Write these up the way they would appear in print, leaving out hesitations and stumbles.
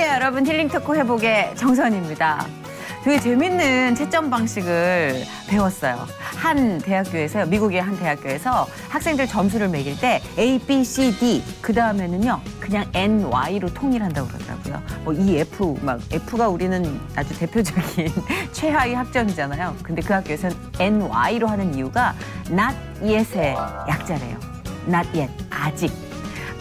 안녕하세요, 여러분. 힐링 토크 회복의 정선입니다. 되게 재밌는 채점 방식을 배웠어요. 한 대학교에서요, 미국의 한 대학교에서 학생들 점수를 매길 때 A, B, C, D 그 다음에는요 그냥 N, Y로 통일한다고 그러더라고요. 뭐 E, F, 막 F가 우리는 아주 대표적인 최하위 학점이잖아요. 근데 그 학교에서는 N, Y로 하는 이유가 not yet의 약자래요. not yet,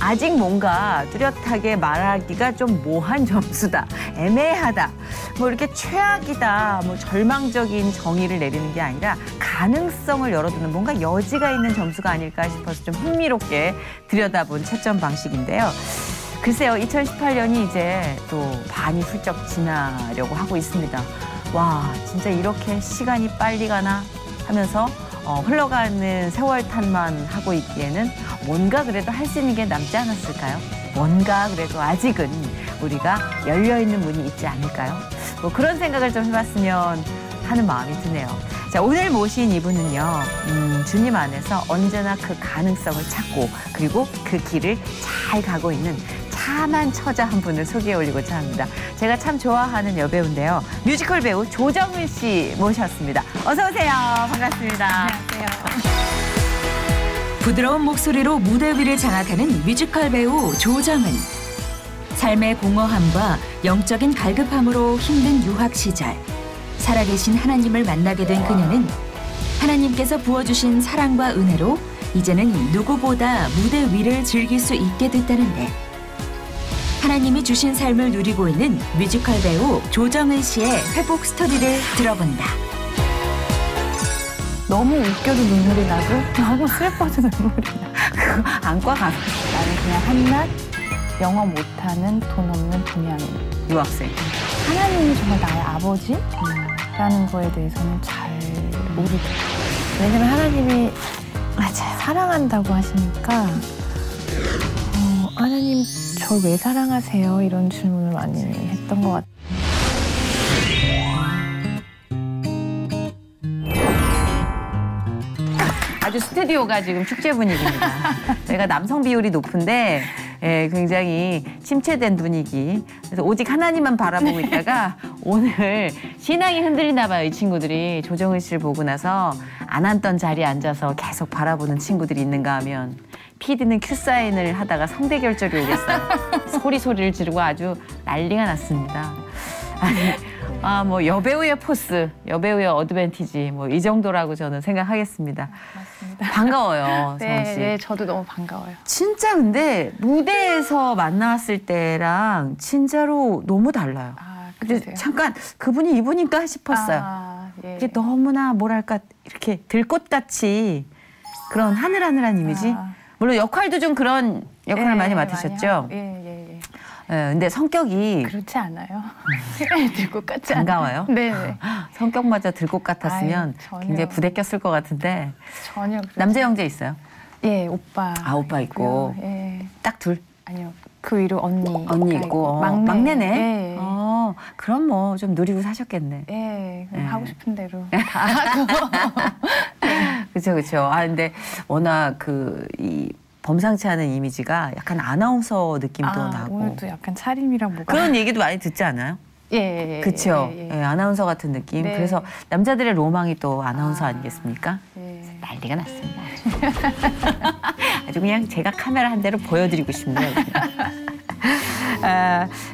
아직 뭔가 뚜렷하게 말하기가 좀 모호한 점수다, 애매하다, 뭐 이렇게 최악이다, 뭐 절망적인 정의를 내리는 게 아니라 가능성을 열어두는 뭔가 여지가 있는 점수가 아닐까 싶어서 좀 흥미롭게 들여다본 채점 방식인데요. 글쎄요, 2018년이 이제 또 반이 훌쩍 지나려고 하고 있습니다. 와, 진짜 이렇게 시간이 빨리 가나 하면서 흘러가는 세월탄만 하고 있기에는 뭔가 그래도 할 수 있는 게 남지 않았을까요? 뭔가 그래도 아직은 우리가 열려있는 문이 있지 않을까요? 뭐 그런 생각을 좀 해봤으면 하는 마음이 드네요. 자, 오늘 모신 이분은요, 주님 안에서 언제나 그 가능성을 찾고 그리고 그 길을 잘 가고 있는 참한 처자 한 분을 소개해 올리고자 합니다. 제가 참 좋아하는 여배우인데요. 뮤지컬 배우 조정은 씨 모셨습니다. 어서 오세요. 반갑습니다. 안녕하세요. 부드러운 목소리로 무대 위를 장악하는 뮤지컬 배우 조정은. 삶의 공허함과 영적인 갈급함으로 힘든 유학 시절, 살아계신 하나님을 만나게 된 그녀는 하나님께서 부어주신 사랑과 은혜로 이제는 누구보다 무대 위를 즐길 수 있게 됐다는데, 하나님이 주신 삶을 누리고 있는 뮤지컬 배우 조정은 씨의 회복 스토리를 들어본다. 너무 웃겨도 눈물이 나고 너무 슬퍼도 눈물이 나. 그거 안과 가서 나는 그냥 한낱 영어 못하는 돈 없는 동양인. 유학생. 하나님이 정말 나의 아버지라는 거에 대해서는 잘 모르겠어요. 왜냐면 하나님이 맞아요. 사랑한다고 하시니까 하나님 저 왜 사랑하세요? 이런 질문을 많이 했던 것 같아요. 아주 스튜디오가 지금 축제 분위기입니다. 저희가 남성 비율이 높은데 굉장히 침체된 분위기. 그래서 오직 하나님만 바라보고 있다가 오늘 신앙이 흔들리나 봐요. 이 친구들이 조정은 씨를 보고 나서 안 앉던 자리에 앉아서 계속 바라보는 친구들이 있는가 하면 PD는 큐사인을 하다가 성대결절이 오겠어요. 소리를 지르고 아주 난리가 났습니다. 아니, 뭐 여배우의 포스, 여배우의 어드밴티지 뭐 이 정도라고 저는 생각하겠습니다. 맞습니다. 반가워요, 정은 씨. 네, 저도 너무 반가워요. 진짜 근데 무대에서 만났을 때랑 진짜로 너무 달라요. 근데 잠깐 그분이 이분인가 싶었어요. 예. 이게 너무나 뭐랄까 이렇게 들꽃같이 그런 하늘하늘한 이미지. 물론 역할도 좀 그런 역할을 많이 맡으셨죠? 예. 근데 성격이 그렇지 않아요. 들꽃 같지 반가워요? 네. 성격마저 들꽃 같았으면 굉장히 부대꼈을 것 같은데. 전혀. 남자 형제 있어요? 예, 오빠. 오빠 있고. 예. 딱 둘? 아니요. 그 위로 언니 있고. 막내네. 예. 그럼 뭐 좀 누리고 사셨겠네. 예. 하고 싶은 대로 다 하고. 그렇죠. 근데 워낙 이 범상치 않은 이미지가 약간 아나운서 느낌도 나고. 오늘도 약간 차림이랑 뭐가. 그런 얘기도 많이 듣지 않아요? 예. 그렇죠. 아나운서 같은 느낌. 네. 그래서 남자들의 로망이 또 아나운서 아니겠습니까? 예. 난리가 났습니다. 아주 그냥 제가 카메라 한 대로 보여드리고 싶네요.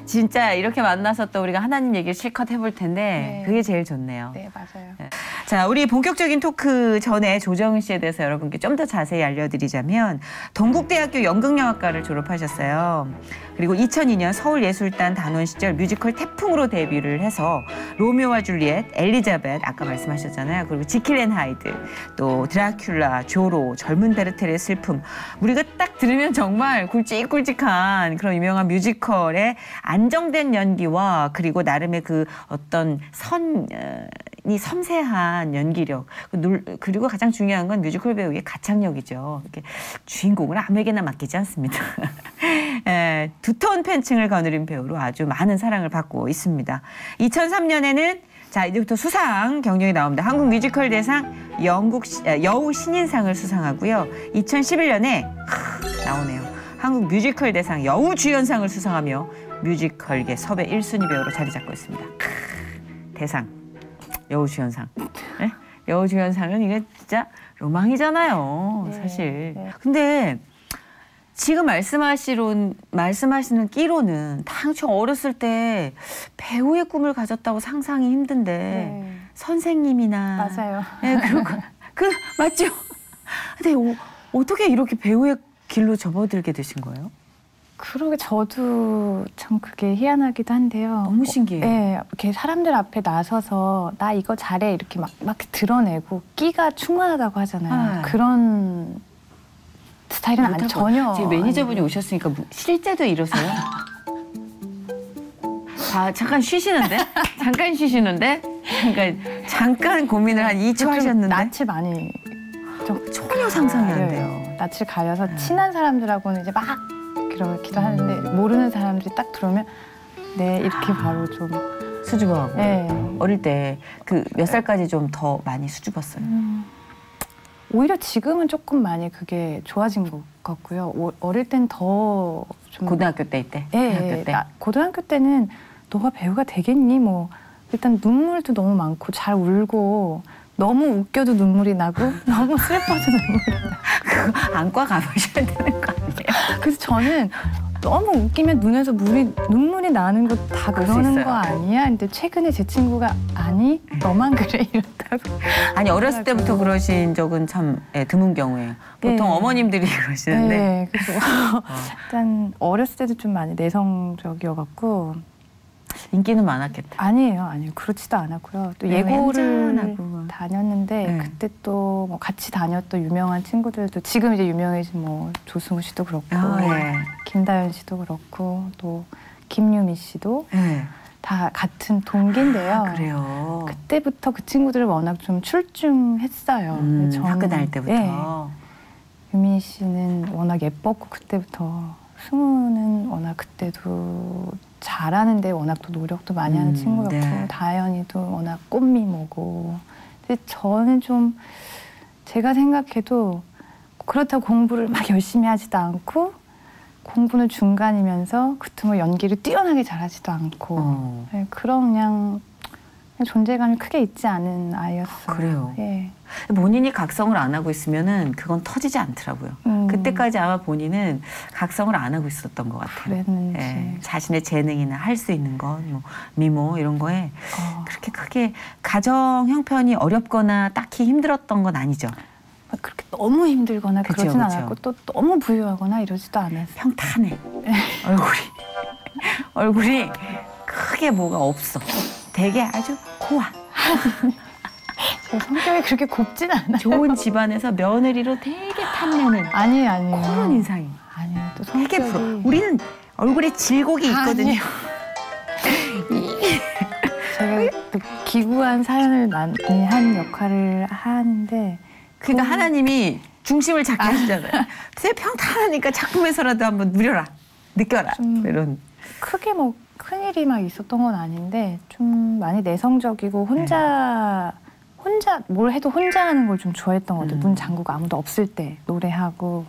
진짜 이렇게 만나서 또 우리가 하나님 얘기를 실컷 해볼 텐데 그게 제일 좋네요. 네, 맞아요. 자, 우리 본격적인 토크 전에 조정은 씨에 대해서 여러분께 좀 더 자세히 알려드리자면 동국대학교 연극영화과를 졸업하셨어요. 그리고 2002년 서울예술단 단원 시절 뮤지컬 태풍으로 데뷔를 해서 로미오와 줄리엣, 엘리자벳 아까 말씀하셨잖아요. 그리고 지킬 앤 하이드, 또 드라큘라, 조로, 젊은 베르텔의 슬픔. 우리가 딱 들으면 정말 굵직굵직한 그런 유명한 뮤지컬의 안정된 연기와 그리고 나름의 그 어떤 이 섬세한 연기력, 그리고 가장 중요한 건 뮤지컬 배우의 가창력이죠. 이렇게 주인공을 아무에게나 맡기지 않습니다. 두터운 팬층을 거느린 배우로 아주 많은 사랑을 받고 있습니다. 2003년에는 자, 이제부터 수상 경력이 나옵니다. 한국 뮤지컬 대상 여우 신인상을 수상하고요. 2011년에 나오네요. 한국 뮤지컬 대상 여우 주연상을 수상하며 뮤지컬계 섭외 1순위 배우로 자리 잡고 있습니다. 대상, 여우주연상. 네? 여우주연상은 이게 진짜 로망이잖아요, 사실. 네. 근데 지금 말씀하시는 끼로는 당초 어렸을 때 배우의 꿈을 가졌다고 상상이 힘든데 네. 선생님이나 맞아요. 네, 맞죠? 근데 어떻게 이렇게 배우의 길로 접어들게 되신 거예요? 그러게 저도 참 그게 희한하기도 한데요. 너무 신기해요. 네, 이렇게 사람들 앞에 나서서 나 이거 잘해 이렇게 막 드러내고 끼가 충만하다고 하잖아요. 아. 그런 스타일은 아니 전혀. 제 매니저분이 오셨으니까 실제도 이러세요? 잠깐 쉬시는데? 잠깐 고민을 한 2초 하셨는데? 낯을 많이 전혀 상상이 안 돼요. 낯을 가려서 친한 사람들하고는 이제 막 그러기도 하는데 모르는 사람들이 딱 들어오면 네 이렇게 바로 좀 수줍어하고. 네. 어릴 때 그 몇 살까지 좀 더 많이 수줍었어요? 오히려 지금은 조금 많이 그게 좋아진 것 같고요. 어릴 땐 더 좀 고등학교 때 이때? 네, 고등학교 때는 너가 배우가 되겠니? 뭐 일단 눈물도 너무 많고 잘 울고 너무 웃겨도 눈물이 나고 너무 슬퍼도 눈물이 나고 그거 안과 가보셔야 되는 거 아니에요? 그래서 저는 너무 웃기면 눈에서 눈물이 나는 거 다 그러는 거 아니야? 근데 최근에 제 친구가 아니 너만 그래 이렇다고. 아니 어렸을 때부터 그러신 적은 참 드문 경우예요. 보통 네. 어머님들이 그러시는데. 네, 그래서 일단 어렸을 때도 좀 많이 내성적이어갖고 인기는 많았겠다. 아니에요. 그렇지도 않았고요. 또 네, 예고를 얌전하고. 다녔는데 네. 그때 또 뭐 같이 다녔던 유명한 친구들도 지금 이제 유명해진 뭐 조승우 씨도 그렇고 예. 김다연 씨도 그렇고 또 김유미 씨도 예. 다 같은 동기인데요. 그래요. 그때부터 그 친구들을 워낙 좀 출중했어요. 저는, 학교 다닐 때부터. 네. 유미 씨는 워낙 예뻤고 그때부터 승우는 워낙 그때도 잘하는데 워낙 또 노력도 많이 하는 친구였고 네. 다현이도 워낙 꽃미모고 근데 저는 좀 제가 생각해도 그렇다고 공부를 막 열심히 하지도 않고 공부는 중간이면서 그 틈을 연기를 뛰어나게 잘하지도 않고 네, 그런 그냥 존재감이 크게 있지 않은 아이였어요. 그래요. 예. 본인이 각성을 안 하고 있으면은 그건 터지지 않더라고요. 그때까지 아마 본인은 각성을 안 하고 있었던 것 같아요. 그랬는지. 예, 자신의 재능이나 할 수 있는 것, 뭐 미모 이런 거에 그렇게 크게 가정 형편이 어렵거나 딱히 힘들었던 건 아니죠. 막 그렇게 너무 힘들거나 그쵸, 그러진 그쵸. 않았고 또 너무 부유하거나 이러지도 않았어요. 평탄해. 얼굴이 크게 뭐가 없어. 되게 아주 고와. 제 성격이 그렇게 곱진 않아요. 좋은 집안에서 며느리로 되게 탐내는 아니에요. 그런 인상이. 아니요. 또 되게 성격이 부러워. 우리는 얼굴에 질곡이 있거든요. 제가 또 기구한 사연을 많이 한 역할을 하는데 그러니까 하나님이 중심을 잡게 하시잖아요. 되게 평탄하니까 작품에서라도 한번 누려라. 느껴라. 이런. 크게 뭐 큰일이 막 있었던 건 아닌데 좀 많이 내성적이고 혼자 뭘 해도 혼자 하는 걸 좀 좋아했던 것 같아요. 문 잠그고 아무도 없을 때 노래하고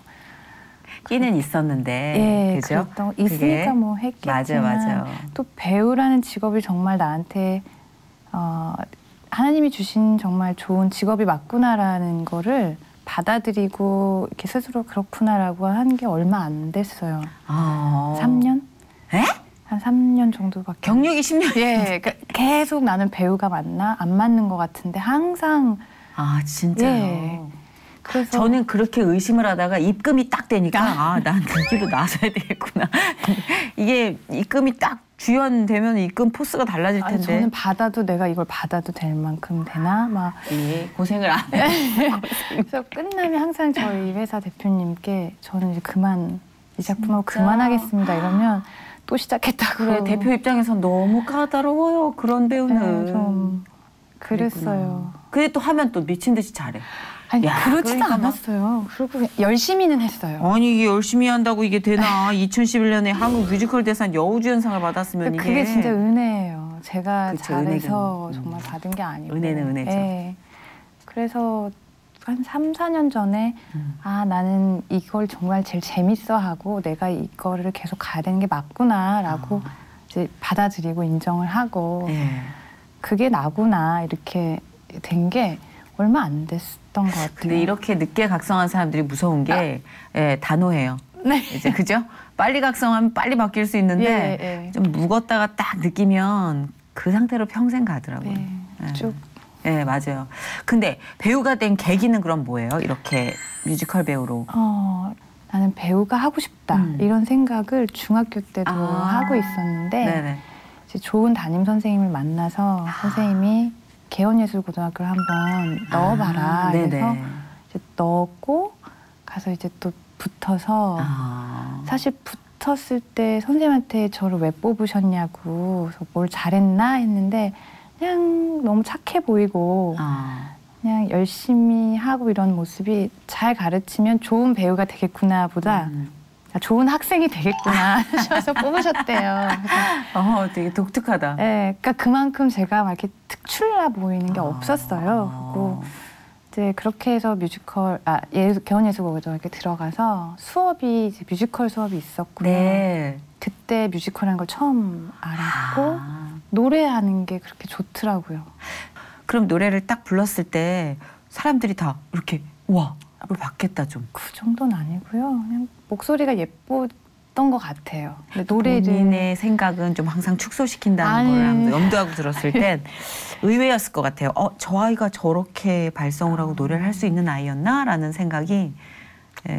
끼는 있었는데. 예, 그죠? 그랬던 있으니까 뭐 했겠지만 맞아. 또 배우라는 직업이 정말 나한테 하나님이 주신 정말 좋은 직업이 맞구나라는 거를 받아들이고 이렇게 스스로 그렇구나라고 한 게 얼마 안 됐어요. 3년? 에? 한 3년 정도밖에. 경력이 10년? 예, 계속 나는 배우가 맞나? 안 맞는 것 같은데 항상. 아, 진짜요? 예. 그래서 저는 그렇게 의심을 하다가 입금이 딱 되니까 난 여기로 나서야 되겠구나. 이게 입금이 딱 주연되면 입금 포스가 달라질 텐데. 저는 받아도 내가 이걸 받아도 될 만큼 되나? 막. 예, 고생을 안 해. 그래서 끝나면 항상 저희 회사 대표님께 저는 이제 이 작품하고 진짜? 그만하겠습니다 이러면 또 시작했다고. 그래, 대표 입장에서 너무 까다로워요. 그런 배우는. 네, 좀 그랬어요. 근데 또 하면 또 미친 듯이 잘해. 아니 야, 그러지도 그러니까 막- 않았어요. 그리고 열심히는 했어요. 아니 이게 열심히 한다고 이게 되나. 2011년에 한국 뮤지컬 대상 여우주연상을 받았으면 이게. 그게 진짜 은혜예요. 제가 그쵸, 잘해서 은혜는. 정말 받은 게 아니고. 은혜는 은혜죠. 예. 그래서 한 3, 4년 전에 아, 나는 이걸 정말 제일 재밌어하고 내가 이거를 계속 가야 되는 게 맞구나라고 이제 받아들이고 인정을 하고 예. 그게 나구나 이렇게 된 게 얼마 안 됐던 것 같아요. 근데 이렇게 늦게 각성한 사람들이 무서운 게 예, 단호해요. 네. 이제 그죠? 빨리 각성하면 빨리 바뀔 수 있는데 예, 예. 좀 묵었다가 딱 느끼면 그 상태로 평생 가더라고요. 네, 예. 쭉. 예, 맞아요. 근데 배우가 된 계기는 그럼 뭐예요? 이렇게 뮤지컬 배우로. 나는 배우가 하고 싶다 이런 생각을 중학교 때도 하고 있었는데 네네. 이제 좋은 담임 선생님을 만나서 선생님이 개원예술고등학교를 한번 넣어봐라. 네네. 그래서 이제 넣었고 가서 이제 또 붙어서 사실 붙었을 때 선생님한테 저를 왜 뽑으셨냐고 그래서 뭘 잘했나 했는데 그냥 너무 착해 보이고 그냥 열심히 하고 이런 모습이 잘 가르치면 좋은 배우가 되겠구나 보다 좋은 학생이 되겠구나 하셔서 뽑으셨대요. 되게 독특하다. 네, 그러니까 그만큼 제가 막 이렇게 특출나 보이는 게 없었어요. 그리고 이제 그렇게 해서 뮤지컬, 개원예술고등학교 들어가서 수업이 이제 뮤지컬 수업이 있었고요. 네. 그때 뮤지컬이라는 걸 처음 알았고 노래하는 게 그렇게 좋더라고요. 그럼 노래를 딱 불렀을 때 사람들이 다 이렇게 와, 뭘 받겠다 좀. 그 정도는 아니고요. 그냥 목소리가 예뻤던 것 같아요. 근데 노래를 본인의 생각은 좀 항상 축소시킨다는 아니. 걸 항상 염두하고 들었을 땐 의외였을 것 같아요. 저 아이가 저렇게 발성을 하고 노래를 할 수 있는 아이였나? 라는 생각이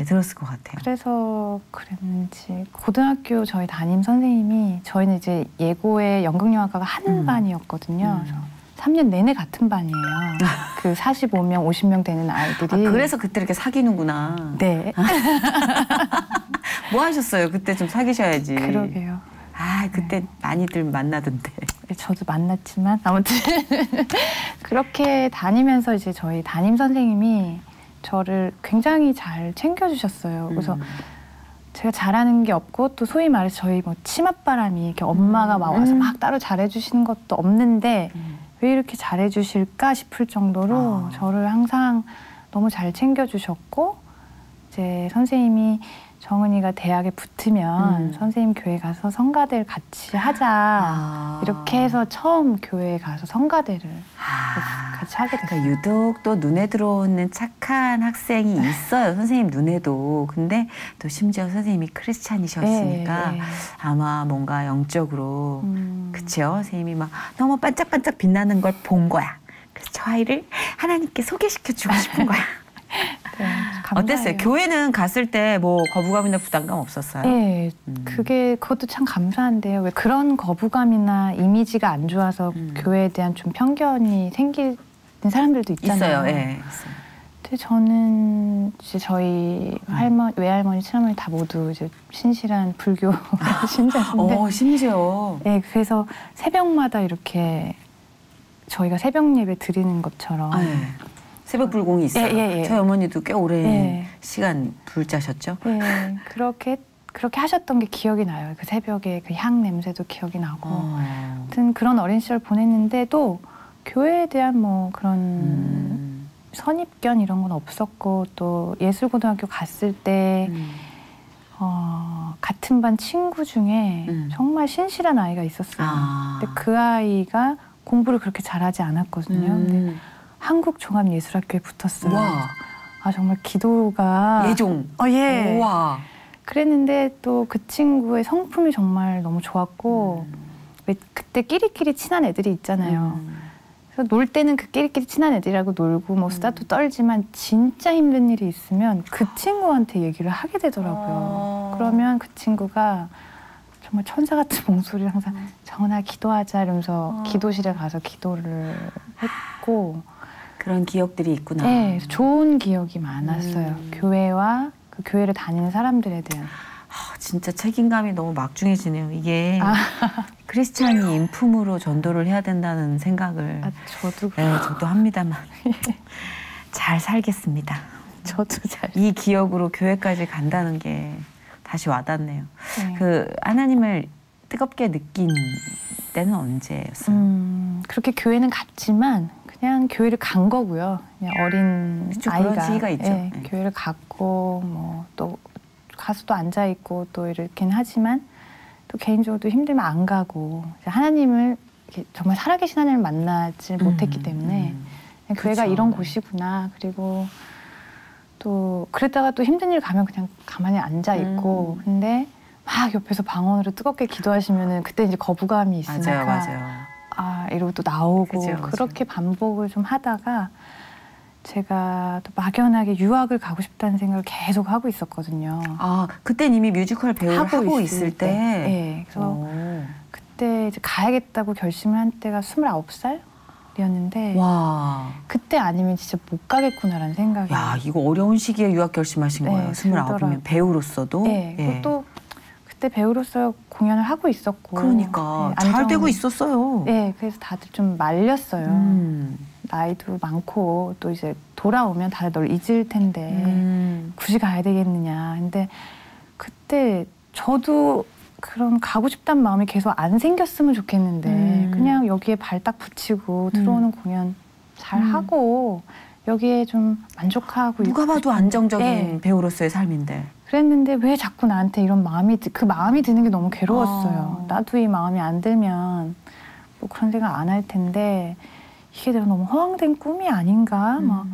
들었을 것 같아요. 그래서 그랬는지 고등학교 저희 담임 선생님이 저희는 이제 예고에 연극영화과가 한 반이었거든요. 그래서 3년 내내 같은 반이에요. 그 45명, 50명 되는 아이들이. 그래서 그때 이렇게 사귀는구나. 네. 뭐 하셨어요? 그때 좀 사귀셔야지. 그러게요. 그때 많이들 만나던데. 저도 만났지만 아무튼 그렇게 다니면서 이제 저희 담임 선생님이 저를 굉장히 잘 챙겨주셨어요. 그래서 제가 잘하는 게 없고 또 소위 말해서 저희 뭐 치맛바람이 이렇게 엄마가 막 와서 막 따로 잘해주시는 것도 없는데 왜 이렇게 잘해주실까 싶을 정도로 저를 항상 너무 잘 챙겨주셨고 이제 선생님이 정은이가 대학에 붙으면 선생님 교회 가서 성가대를 같이 하자 이렇게 해서 처음 교회에 가서 성가대를 같이 하게 됐어요. 그러니까 유독 또 눈에 들어오는 착한 학생이 있어요. 선생님 눈에도. 근데 또 심지어 선생님이 크리스찬이셨으니까 아마 뭔가 영적으로 그치요? 선생님이 막 너무 반짝반짝 빛나는 걸 본 거야. 그래서 저 아이를 하나님께 소개시켜주고 싶은 거야. 네, 어땠어요? 교회는 갔을 때 뭐 거부감이나 부담감 없었어요? 네, 그것도 참 감사한데요. 왜 그런 거부감이나 이미지가 안 좋아서 교회에 대한 좀 편견이 생기는 사람들도 있잖아요. 있어요. 예. 있어요. 근데 저는 이제 저희 외할머니, 친할머니 다 모두 이제 신실한 불교 신자인데. 심지어. 네, 그래서 새벽마다 이렇게 저희가 새벽 예배 드리는 것처럼. 새벽 불공이 있어요. 예. 저희 어머니도 꽤 오랜 시간 불자셨죠. 네, 그렇게 하셨던 게 기억이 나요. 그 새벽에 그 향 냄새도 기억이 나고. 아무튼 그런 어린 시절 보냈는데도 교회에 대한 뭐 그런 선입견 이런 건 없었고 또 예술고등학교 갔을 때 같은 반 친구 중에 정말 신실한 아이가 있었어요. 근데 그 아이가 공부를 그렇게 잘하지 않았거든요. 근데 한국 종합예술학교에 붙었어요. 정말 기도가 예종. 예. 우와. 그랬는데 또 그 친구의 성품이 정말 너무 좋았고 왜 그때 끼리끼리 친한 애들이 있잖아요. 그래서 놀 때는 그 끼리끼리 친한 애들이라고 놀고 뭐 수다도 떨지만 진짜 힘든 일이 있으면 그 친구한테 얘기를 하게 되더라고요. 그러면 그 친구가 정말 천사 같은 목소리를 항상 정은아 기도하자 이러면서 기도실에 가서 기도를 했고 그런 기억들이 있구나. 네, 좋은 기억이 많았어요. 교회와 그 교회를 다니는 사람들에 대한. 진짜 책임감이 너무 막중해지네요. 이게 크리스찬이 인품으로 전도를 해야 된다는 생각을 저도 합니다만 잘 살겠습니다. 저도 잘. 이 기억으로 교회까지 간다는 게 다시 와닿네요. 네. 그 하나님을 뜨겁게 느낀 때는 언제였어요? 그렇게 교회는 갔지만 그냥 교회를 간 거고요. 그냥 어린 그쵸, 아이가 그런 시기가 있죠. 예, 네. 교회를 갔고 뭐 또 가서도 앉아 있고 또 이렇긴 하지만 또 개인적으로도 힘들면 안 가고 하나님을 이렇게 정말 살아계신 하나님을 만나지 못했기 때문에 그냥 교회가 그쵸. 이런 곳이구나. 그리고 또 그랬다가 또 힘든 일 가면 그냥 가만히 앉아 있고 근데 막 옆에서 방언으로 뜨겁게 기도하시면은 그때 이제 거부감이 있으니까 맞아요. 아 이러고 또 나오고 그죠, 그죠. 그렇게 반복을 좀 하다가 제가 또 막연하게 유학을 가고 싶다는 생각을 계속 하고 있었거든요. 아, 그땐 이미 뮤지컬 배우를 하고 있을 때. 네, 그래서 오. 그때 이제 가야겠다고 결심을 한 때가 29살이었는데 와. 그때 아니면 진짜 못 가겠구나라는 생각이. 야, 이거 어려운 시기에 유학 결심하신 네, 거예요. 29이면 배우로서도. 네, 예. 또 그때 배우로서 공연을 하고 있었고. 그러니까 네, 잘 되고 있었어요. 네, 그래서 다들 좀 말렸어요. 나이도 많고 또 이제 돌아오면 다들 널 잊을 텐데 굳이 가야 되겠느냐. 근데 그때 저도 그런 가고 싶다는 마음이 계속 안 생겼으면 좋겠는데 그냥 여기에 발 딱 붙이고 들어오는 공연 잘 하고 여기에 좀 만족하고 누가 봐도 안정적인 네. 배우로서의 삶인데. 그랬는데 왜 자꾸 나한테 이런 마음이 그 마음이 드는 게 너무 괴로웠어요. 나도 이 마음이 안 들면 뭐 그런 생각 안 할 텐데 이게 내가 너무 허황된 꿈이 아닌가? 막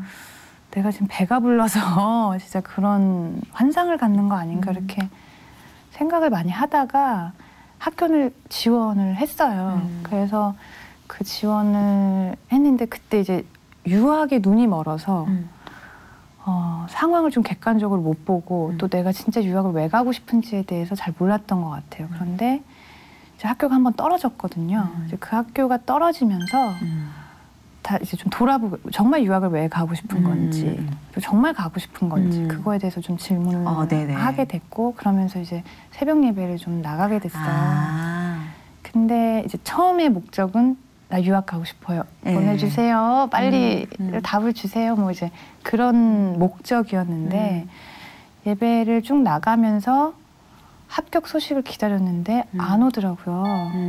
내가 지금 배가 불러서 진짜 그런 환상을 갖는 거 아닌가 이렇게 생각을 많이 하다가 학교를 지원을 했어요. 그래서 그 지원을 했는데 그때 이제 유학에 눈이 멀어서 상황을 좀 객관적으로 못 보고 또 내가 진짜 유학을 왜 가고 싶은지에 대해서 잘 몰랐던 것 같아요. 그런데 이제 학교가 한번 떨어졌거든요. 이제 그 학교가 떨어지면서 다 이제 좀 돌아보고 정말 유학을 왜 가고 싶은 건지 또 정말 가고 싶은 건지 그거에 대해서 좀 질문을 하게 됐고 그러면서 이제 새벽 예배를 좀 나가게 됐어요. 근데 이제 처음에 목적은 나 유학 가고 싶어요. 보내주세요. 빨리 답을 주세요. 뭐 이제 그런 목적이었는데 예배를 쭉 나가면서 합격 소식을 기다렸는데 안 오더라고요.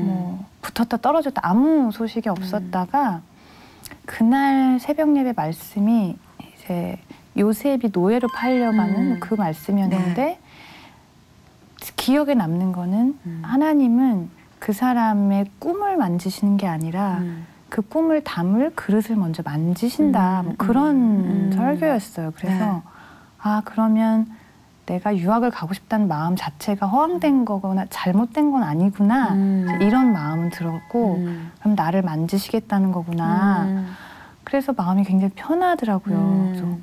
뭐 붙었다 떨어졌다 아무 소식이 없었다가 그날 새벽 예배 말씀이 이제 요셉이 노예로 팔려가는 그 말씀이었는데 기억에 남는 거는 하나님은 그 사람의 꿈을 만지시는 게 아니라 그 꿈을 담을 그릇을 먼저 만지신다. 뭐 그런 설교였어요. 그래서 아 그러면 내가 유학을 가고 싶다는 마음 자체가 허황된 거거나 잘못된 건 아니구나. 이런 마음은 들었고 그럼 나를 만지시겠다는 거구나. 그래서 마음이 굉장히 편하더라고요. 그래서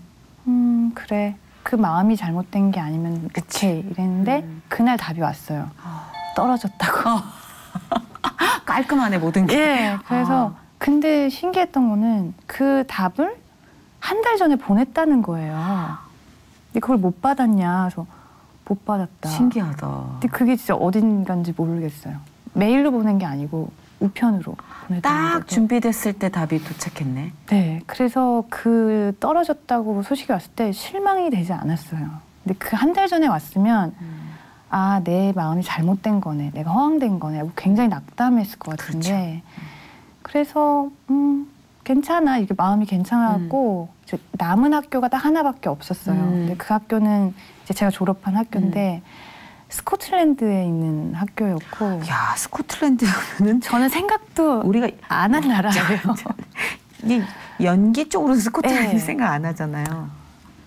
그래. 그 마음이 잘못된 게 아니면 오케이 이랬는데 그날 답이 왔어요. 떨어졌다고. 깔끔하네 모든 게. 예. 그래서 근데 신기했던 거는 그 답을 한 달 전에 보냈다는 거예요. 근데 그걸 못 받았냐? 그래서 못 받았다. 신기하다. 근데 그게 진짜 어딘가인지 모르겠어요. 메일로 보낸 게 아니고 우편으로 보냈다는 딱 거죠. 준비됐을 때 답이 도착했네. 네. 그래서 그 떨어졌다고 소식이 왔을 때 실망이 되지 않았어요. 근데 그 한 달 전에 왔으면 아, 내 마음이 잘못된 거네. 내가 허황된 거네. 굉장히 낙담했을 것 같은데. 그래서 괜찮아. 이게 마음이 괜찮았고 남은 학교가 딱 하나밖에 없었어요. 근데 그 학교는 이제 제가 졸업한 학교인데 스코틀랜드에 있는 학교였고. 야, 스코틀랜드는 저는 생각도 우리가 안 한 나라예요. 이 연기 쪽으로 스코틀랜드 네. 생각 안 하잖아요.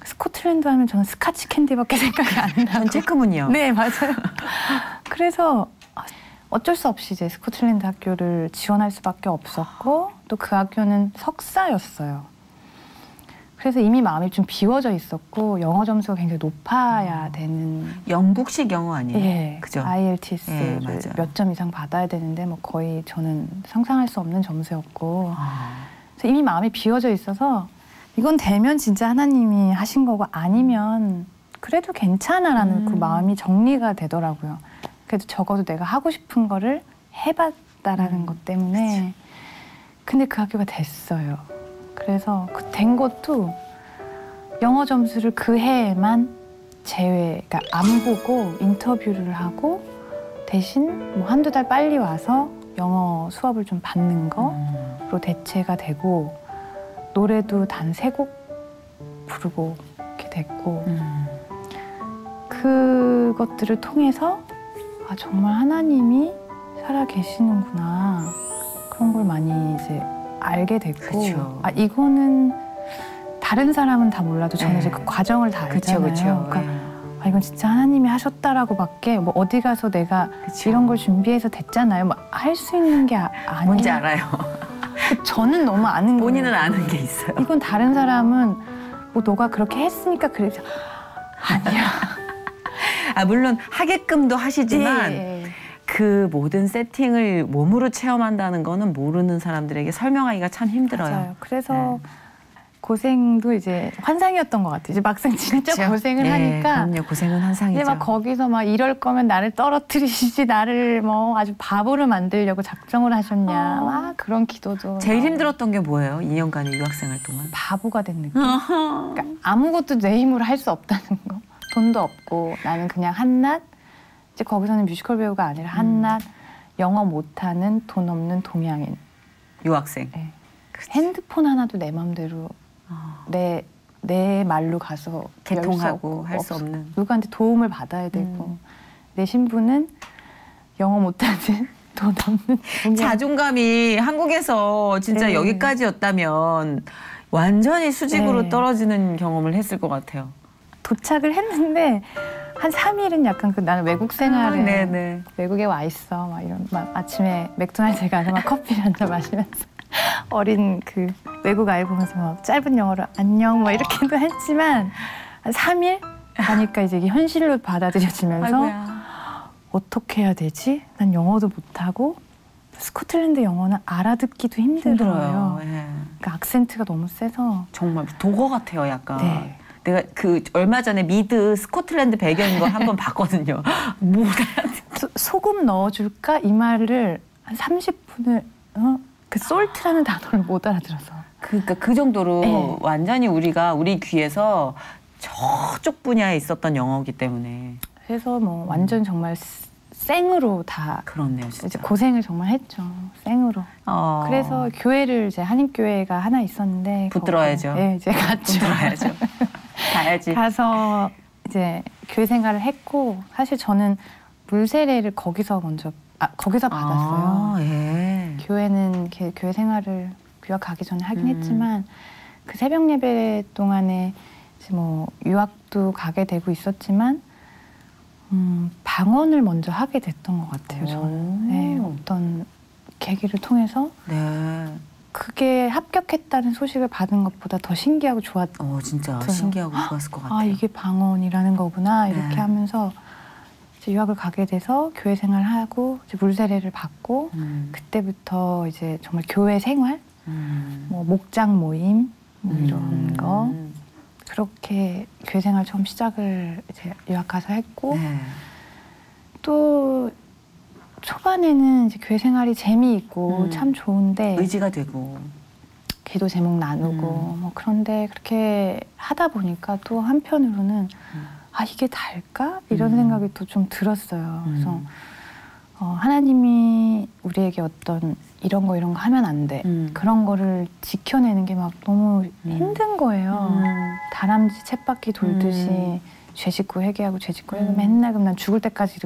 스코틀랜드 하면 저는 스카치 캔디밖에 생각이 안 나고. 전 체크문이요. 네, 맞아요. 그래서 어쩔 수 없이 이제 스코틀랜드 학교를 지원할 수밖에 없었고 또 그 학교는 석사였어요. 그래서 이미 마음이 좀 비워져 있었고 영어 점수가 굉장히 높아야 되는 영국식 영어 아니에요? 예, 그죠? IELTS를 맞아요. 몇 점 이상 받아야 되는데 뭐 거의 저는 상상할 수 없는 점수였고 그래서 이미 마음이 비워져 있어서 이건 되면 진짜 하나님이 하신 거고 아니면 그래도 괜찮아라는 그 마음이 정리가 되더라고요. 그래도 적어도 내가 하고 싶은 거를 해봤다라는 것 때문에 근데 그 학교가 됐어요. 그래서 그 된 것도 영어 점수를 그 해에만 그러니까 안 보고 인터뷰를 하고 대신 뭐 한두 달 빨리 와서 영어 수업을 좀 받는 거로 대체가 되고 노래도 단 3곡 부르고 이렇게 됐고 그것들을 통해서 아 정말 하나님이 살아 계시는구나 그런 걸 많이 이제 알게 됐고 그쵸. 아 이거는 다른 사람은 다 몰라도 저는 네. 이제 그 과정을 다 알잖아요. 그쵸. 그러니까 아 이건 진짜 하나님이 하셨다라고밖에 뭐 어디 가서 내가 그쵸. 이런 걸 준비해서 됐잖아요. 뭐 할 수 있는 게 아니에요. 뭔지 알아요. 저는 너무 아는 본인은 거예요. 아는 게 있어요. 이건 다른 사람은 뭐 너가 그렇게 했으니까 그래서 아니야. 아, 물론 하게끔도 하시지만 예. 그 모든 세팅을 몸으로 체험한다는 거는 모르는 사람들에게 설명하기가 참 힘들어요. 맞아요. 그래서 고생도 이제 환상이었던 것 같아요. 이제 막상 진짜 그쵸? 고생을 예, 하니까 그럼요. 고생은 환상이죠. 이제 막 거기서 막 이럴 거면 나를 떨어뜨리시지 나를 뭐 아주 바보를 만들려고 작정을 하셨냐 막 그런 기도도 제일 나오고. 힘들었던 게 뭐예요? 2년간의 유학생활 동안. 바보가 된 느낌. 그러니까 아무것도 내 힘으로 할 수 없다는 거. 돈도 없고 나는 그냥 한낱 이제 거기서는 뮤지컬 배우가 아니라 한낱 영어 못하는 돈 없는 동양인. 유학생. 네. 핸드폰 하나도 내 맘대로 내 말로 가서 개통하고 할 수 없는. 누구한테 도움을 받아야 되고 내 신부는 영어 못하는 돈 없는 동양. 자존감이 한국에서 진짜 네. 여기까지였다면 완전히 수직으로 네. 떨어지는 경험을 했을 것 같아요. 도착을 했는데 한 3일은 약간 그 나는 외국 생활에 네네. 외국에 와 있어 막 이런 막 아침에 맥도날드 가서 막 커피를 한잔 마시면서 어린 그 외국 아이 보면서 막 짧은 영어로 안녕 뭐 이렇게도 했지만 한 3일 가니까 이제 이게 현실로 받아들여지면서 아이고야. 어떻게 해야 되지? 난 영어도 못하고 스코틀랜드 영어는 알아듣기도 힘들어요. 예. 그러니까 악센트가 너무 세서 정말 독어 같아요, 약간. 네. 내가 그 얼마 전에 미드 스코틀랜드 배경인 걸 한번 봤거든요. 못 소금 넣어줄까? 이 말을 한 30분을 그 솔트라는 단어를 못 알아들어서. 그러니까 그 정도로 네. 완전히 우리 귀에서 저쪽 분야에 있었던 영어이기 때문에. 그래서 뭐 완전 정말 생으로 다 그렇네요, 이제 진짜. 고생을 정말 했죠. 생으로. 그래서 교회를 이제 한인교회가 하나 있었는데 붙들어야죠. 거기, 네, 이제 갔죠. 들어야죠. 가야지. 가서 이제 교회 생활을 했고 사실 저는 물세례를 거기서 먼저 거기서 받았어요. 아, 예. 교회는 교회 생활을 유학 가기 전에 하긴 했지만 그 새벽 예배 동안에 이제 뭐 유학도 가게 되고 있었지만 방언을 먼저 하게 됐던 것 같아요. 저는 네, 어떤 계기를 통해서 네. 그게 합격했다는 소식을 받은 것보다 더 신기하고 좋았던. 진짜 들어요. 신기하고 좋았을 것 같아요. 아 이게 방언이라는 거구나 이렇게 네. 하면서 이제 유학을 가게 돼서 교회 생활하고 이제 물세례를 받고 그때부터 이제 정말 교회 생활, 뭐 목장 모임 뭐 이런 거 그렇게 교회 생활 처음 시작을 이제 유학 가서 했고 네. 또 초반에는 이제 교회 생활이 재미있고 참 좋은데 의지가 되고. 기도 제목 나누고 뭐 그런데 그렇게 하다 보니까 또 한편으로는 아 이게 달까? 이런 생각이 또 좀 들었어요. 그래서 하나님이 우리에게 어떤 이런 거 하면 안 돼. 그런 거를 지켜내는 게 막 너무 힘든 거예요. 다람쥐 쳇바퀴 돌듯이 죄 짓고 회개하고 죄 짓고 회개하고 맨날 그럼 난 죽을 때까지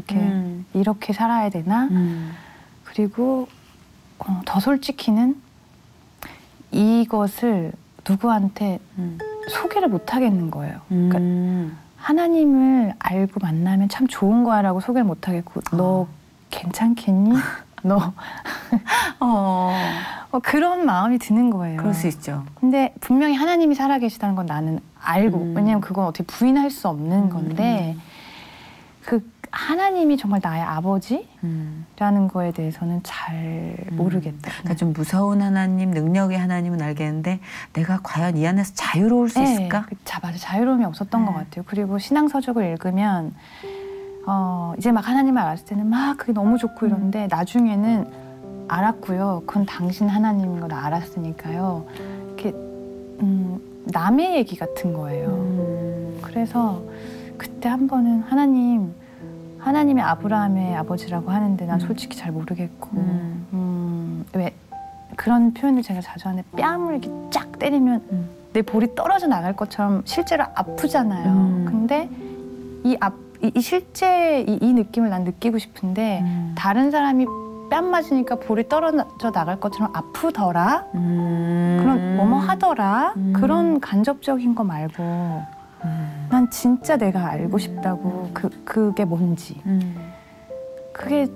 이렇게 살아야 되나? 그리고 더 솔직히는 이것을 누구한테 소개를 못 하겠는 거예요. 그러니까 하나님을 알고 만나면 참 좋은 거야 라고 소개를 못 하겠고 너 괜찮겠니? 너 그런 마음이 드는 거예요. 그럴 수 있죠. 근데 분명히 하나님이 살아계시다는 건 나는 알고 왜냐면 그건 어떻게 부인할 수 없는 건데 그 하나님이 정말 나의 아버지라는 거에 대해서는 잘 모르겠다. 그러니까 좀 무서운 하나님, 능력의 하나님은 알겠는데 내가 과연 이 안에서 자유로울 수 있을까? 맞아. 자유로움이 없었던 것 같아요. 그리고 신앙서적을 읽으면 이제 막 하나님을 알았을 때는 막 그게 너무 좋고 이런데 나중에는 알았고요. 그건 당신 하나님인 걸 알았으니까요. 이렇게 남의 얘기 같은 거예요. 그래서 그때 한 번은 하나님이 아브라함의 아버지라고 하는데 난 솔직히 잘 모르겠고 왜 그런 표현을 제가 자주 하는데 뺨을 이렇게 쫙 때리면 내 볼이 떨어져 나갈 것처럼 실제로 아프잖아요. 근데 이 실제 이 느낌을 난 느끼고 싶은데 다른 사람이 뺨 맞으니까 볼이 떨어져 나갈 것처럼 아프더라. 그런 뭐뭐 하더라. 그런 간접적인 거 말고 난 진짜 내가 알고 싶다고 그게 뭔지. 그게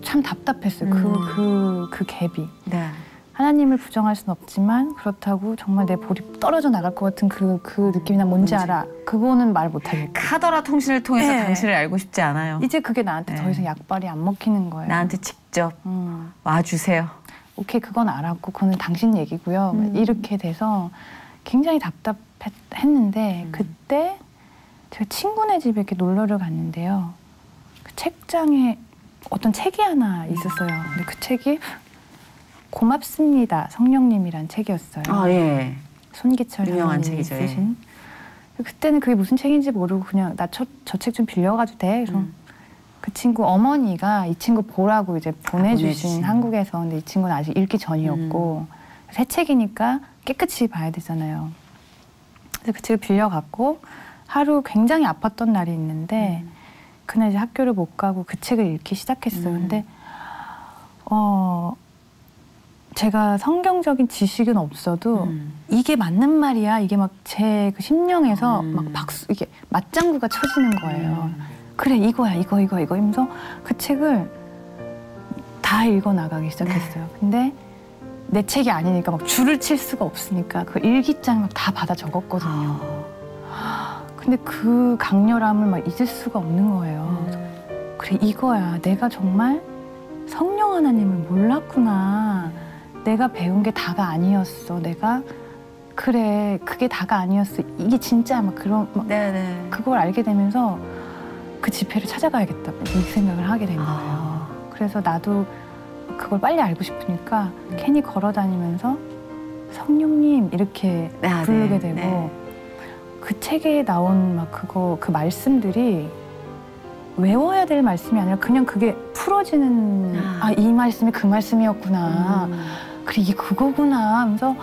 참 답답했어요. 그 갭이. 네. 하나님을 부정할 수는 없지만 그렇다고 정말 내 볼이 떨어져 나갈 것 같은 그 느낌이 난 뭔지 알아. 그거는 말 못하겠고. 카더라 통신을 통해서 네. 당신을 알고 싶지 않아요. 이제 그게 나한테 더 이상 약발이 안 먹히는 거예요. 나한테 직접 와주세요. 오케이, 그건 알았고 그거는 당신 얘기고요. 이렇게 돼서 굉장히 답답했는데 그때 제가 친구네 집에 이렇게 놀러를 갔는데요. 그 책장에 어떤 책이 하나 있었어요. 근데 그 책이 고맙습니다, 성령님이란 책이었어요. 아, 예. 손기철 유명한 선생님이 책이죠. 쓰신. 그때는 그게 무슨 책인지 모르고 그냥 나 저 책 좀 빌려가도 돼? 그래서 그 친구 어머니가 이 친구 보라고 이제 보내주신 한국에서. 근데 이 친구는 아직 읽기 전이었고 새 책이니까 깨끗이 봐야 되잖아요. 그래서 그 책을 빌려갔고 하루 굉장히 아팠던 날이 있는데 그날 이제 학교를 못 가고 그 책을 읽기 시작했어요. 근데 제가 성경적인 지식은 없어도 이게 맞는 말이야. 이게 막 제 그 심령에서 막 박수, 이게 맞장구가 쳐지는 거예요. 그래, 이거야, 이거 이러면서 그 책을 다 읽어 나가기 시작했어요. 근데 내 책이 아니니까 막 줄을 칠 수가 없으니까 그 일기장 막 다 받아 적었거든요. 근데 그 강렬함을 막 잊을 수가 없는 거예요. 그래, 이거야. 내가 정말 성령 하나님을 몰랐구나. 내가 배운 게 다가 아니었어. 내가 그래, 그게 다가 아니었어. 이게 진짜 막 그런 막 그걸 알게 되면서 그 집회를 찾아가야겠다 이 생각을 하게 된 거예요. 그래서 나도 그걸 빨리 알고 싶으니까 괜히 걸어다니면서 성령님 이렇게 부르게 되고 그 책에 나온 막 그 말씀들이 외워야 될 말씀이 아니라 그냥 그게 풀어지는 이 말씀이 그 말씀이었구나. 그래, 이게 그거구나 하면서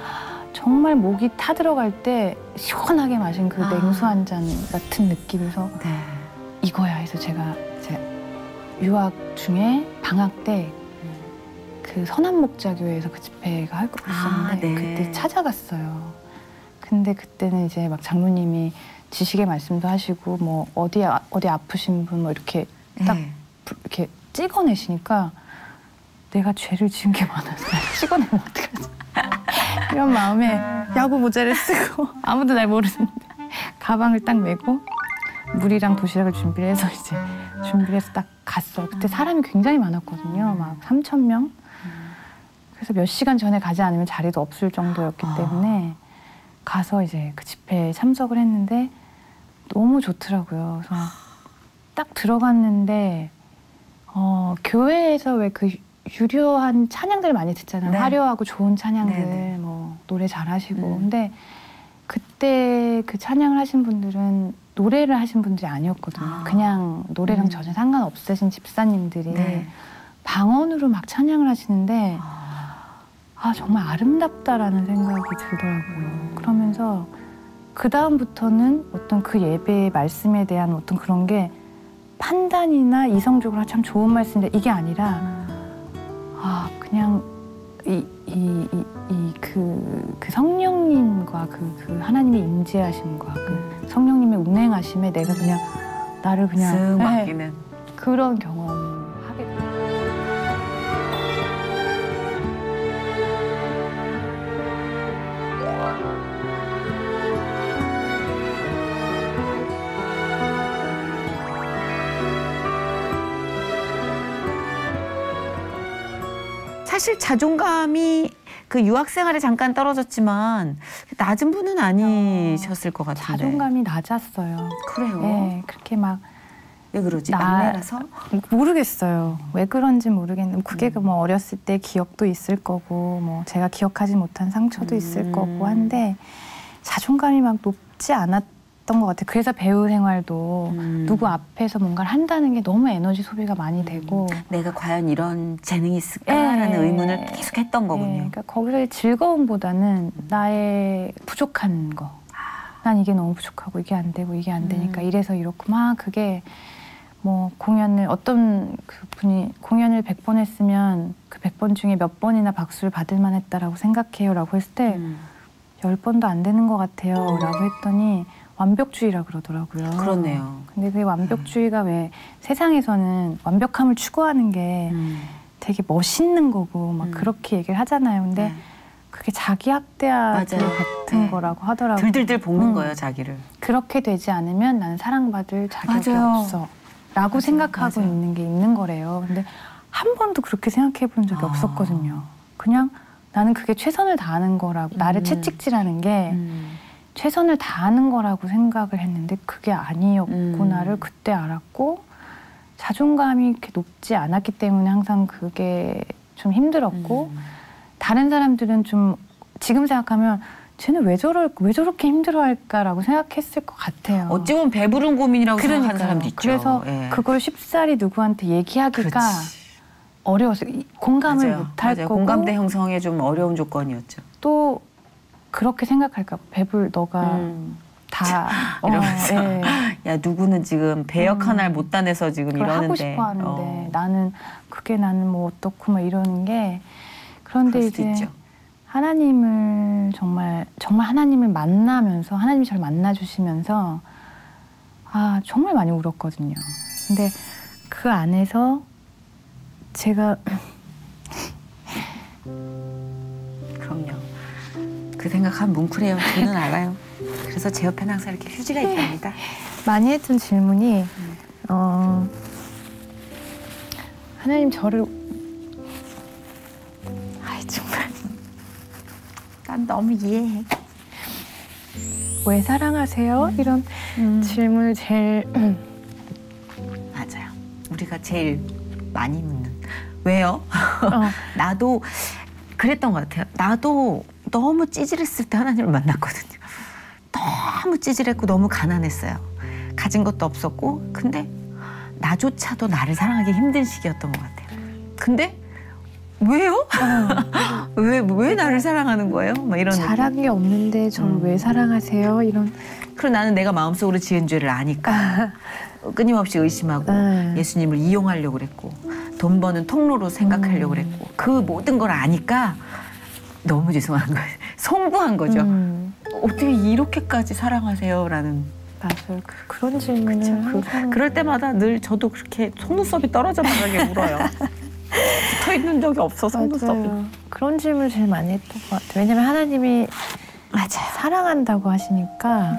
정말 목이 타들어갈 때 시원하게 마신 그 냉수 한 잔 같은 느낌에서 이거야 해서 제가 유학 중에 방학 때 그 선한목자교회에서 그 집회가 할 거 있었는데 그때 찾아갔어요. 근데 그때는 이제 막 장로님이 지식의 말씀도 하시고 뭐 어디 아프신 분 뭐 이렇게 딱 이렇게 찍어내시니까 내가 죄를 지은 게 많아서 찍어내면 어떡하지? 이런 마음에 야구 모자를 쓰고 아무도 날 모르는데 가방을 딱 메고 물이랑 도시락을 준비를 해서 이제 준비를 해서 딱 갔어요. 그때 사람이 굉장히 많았거든요. 막 3,000명. 그래서 몇 시간 전에 가지 않으면 자리도 없을 정도였기 때문에 가서 이제 그 집회에 참석을 했는데 너무 좋더라고요. 그래서 딱 들어갔는데 교회에서 왜 그 유려한 찬양들 많이 듣잖아요. 화려하고 좋은 찬양들, 뭐 노래 잘하시고. 근데 그때 그 찬양을 하신 분들은 노래를 하신 분들이 아니었거든요. 그냥 노래랑 전혀 상관없으신 집사님들이 방언으로 막 찬양을 하시는데 정말 아름답다라는 생각이 들더라고요. 그러면서 그 다음부터는 어떤 그 예배의 말씀에 대한 어떤 그런 게 판단이나 이성적으로 참 좋은 말씀인데 이게 아니라 그냥 그 성령님과 그 하나님의 임재하심과 그 성령님의 운행하심에 내가 그냥 나를 그냥 쓱 맡기는 그런 경험을 하게 돼요. 사실 자존감이 그 유학 생활에 잠깐 떨어졌지만 낮은 분은 아니셨을 것 같은데. 자존감이 낮았어요. 그래요? 네, 그렇게 막. 왜 그러지? 막내라서? 모르겠어요. 왜 그런지 모르겠는데 그게 뭐 어렸을 때 기억도 있을 거고 뭐 제가 기억하지 못한 상처도 있을 거고 한데 자존감이 막 높지 않았던 것 같아요. 그래서 배우 생활도 누구 앞에서 뭔가를 한다는 게 너무 에너지 소비가 많이 되고 내가 과연 이런 재능이 있을까라는 의문을 계속 했던 거군요. 그러니까 거기서의 즐거움보다는 나의 부족한 거. 난 이게 너무 부족하고 이게 안 되고 이게 안 되니까 이래서 이렇고 막 그게 뭐 공연을 어떤 그 분이 공연을 100번 했으면 그 100번 중에 몇 번이나 박수를 받을 만했다라고 생각해요 라고 했을 때 10번도 안 되는 것 같아요 라고 했더니 완벽주의라 그러더라고요. 그렇네요. 근데 그 완벽주의가 왜 세상에서는 완벽함을 추구하는 게 되게 멋있는 거고 막 그렇게 얘기를 하잖아요. 근데 그게 자기 학대아들 같은 거라고 하더라고요. 들들들 볶는 거예요, 자기를. 그렇게 되지 않으면 나는 사랑받을 자격이 없어 라고 생각하고 있는 게 있는 거래요. 근데 한 번도 그렇게 생각해 본 적이 없었거든요. 그냥 나는 그게 최선을 다하는 거라고 나를 채찍질하는 게 최선을 다하는 거라고 생각을 했는데 그게 아니었구나를 그때 알았고 자존감이 이렇게 높지 않았기 때문에 항상 그게 좀 힘들었고 다른 사람들은 좀 지금 생각하면 쟤는 왜 저렇게 힘들어할까라고 생각했을 것 같아요. 어찌 보면 배부른 고민이라고 생각하는 사람도 있죠. 그래서 그걸 쉽사리 누구한테 얘기하기가 어려워서 공감을 못할 거고 공감대 형성에 좀 어려운 조건이었죠. 또 그렇게 생각할까 봐. 너가 다 이러면서 야 누구는 지금 배역 하나를 못 따내서 지금 이러는데 하고 싶어 하는데 나는 뭐 어떻고 막 이러는 게 그런데 이제 있죠. 하나님을 정말 하나님을 만나면서 하나님이 저를 만나주시면서 정말 많이 울었거든요. 근데 그 안에서 제가 그럼요. 그 생각하면 뭉클해요. 저는 알아요. 그래서 제 옆에는 항상 이렇게 휴지가 있답니다. 많이 했던 질문이 하나님 저를 정말 난 너무 이해해. 왜 사랑하세요? 이런 질문을 제일 맞아요. 우리가 제일 많이 묻는 왜요? 나도 그랬던 것 같아요. 나도 너무 찌질했을 때 하나님을 만났거든요. 너무 찌질했고 너무 가난했어요. 가진 것도 없었고 근데 나조차도 나를 사랑하기 힘든 시기였던 것 같아요. 근데 왜요? 왜 나를 사랑하는 거예요? 막 이런 잘한 게 없는데 저를 왜 사랑하세요? 이런. 그리고 나는 내가 마음속으로 지은 죄를 아니까 끊임없이 의심하고 예수님을 이용하려고 그랬고 돈 버는 통로로 생각하려고 그랬고 그 모든 걸 아니까 너무 죄송한 거예요. 송구한 거죠. 어떻게 이렇게까지 사랑하세요? 라는 맞아요. 그런 질문을 그럴 때마다 늘 저도 그렇게 속눈썹이 떨어져 나가게 울어요. 붙어 있는 적이 없어 속눈썹이. 그런 질문을 제일 많이 했던 것 같아요. 왜냐면 하나님이 사랑한다고 하시니까